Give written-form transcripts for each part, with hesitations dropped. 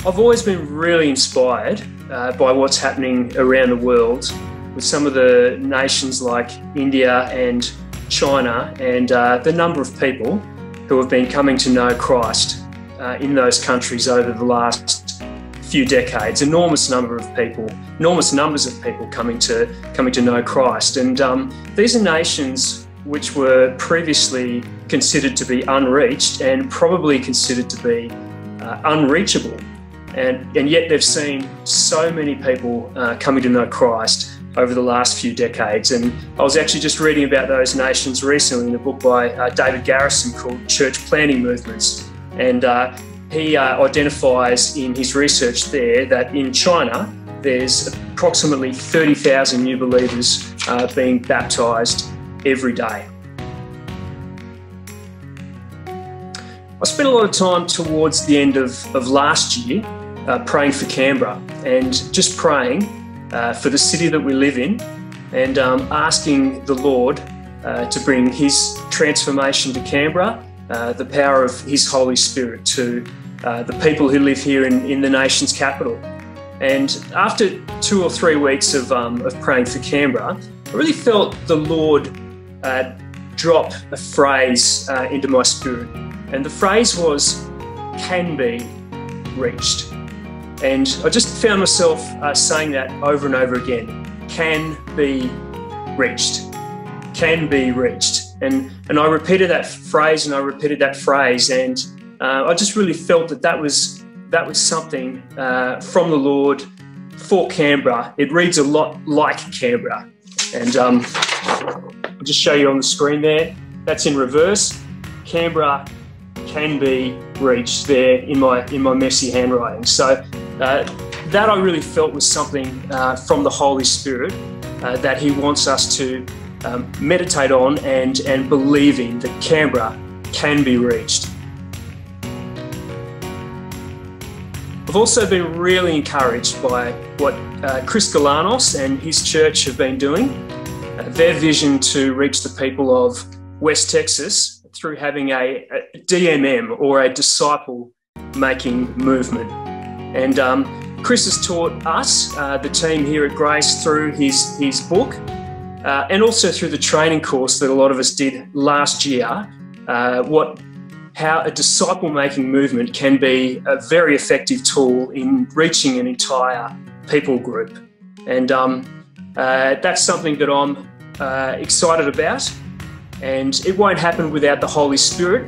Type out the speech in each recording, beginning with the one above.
I've always been really inspired by what's happening around the world with some of the nations like India and China, and the number of people who have been coming to know Christ in those countries over the last few decades. Enormous numbers of people coming to know Christ. And these are nations which were previously considered to be unreached and probably considered to be unreachable. And yet they've seen so many people coming to know Christ over the last few decades. And I was actually just reading about those nations recently in a book by David Garrison called Church Planting Movements. And he identifies in his research there that in China, there's approximately 30,000 new believers being baptised every day. I spent a lot of time towards the end of last year praying for Canberra and just praying for the city that we live in, and asking the Lord to bring His transformation to Canberra, the power of His Holy Spirit to the people who live here in the nation's capital. And after 2 or 3 weeks of praying for Canberra, I really felt the Lord drop a phrase into my spirit. And the phrase was, "can be reached." And I just found myself saying that over and over again. Can be reached. Can be reached. And I repeated that phrase and I repeated that phrase, and I just really felt that was something from the Lord for Canberra. It reads a lot like Canberra. And I'll just show you on the screen there. That's in reverse. Canberra can be reached there in my messy handwriting. So that I really felt was something from the Holy Spirit that He wants us to meditate on and believe in, that Canberra can be reached. I've also been really encouraged by what Chris Galanos and his church have been doing, their vision to reach the people of West Texas through having a DMM, or a disciple-making movement. And Chris has taught us, the team here at Grace, through his book, and also through the training course that a lot of us did last year, how a disciple-making movement can be a very effective tool in reaching an entire people group. And that's something that I'm excited about, and it won't happen without the Holy Spirit.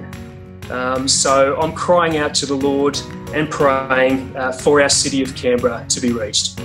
So I'm crying out to the Lord and praying for our city of Canberra to be reached.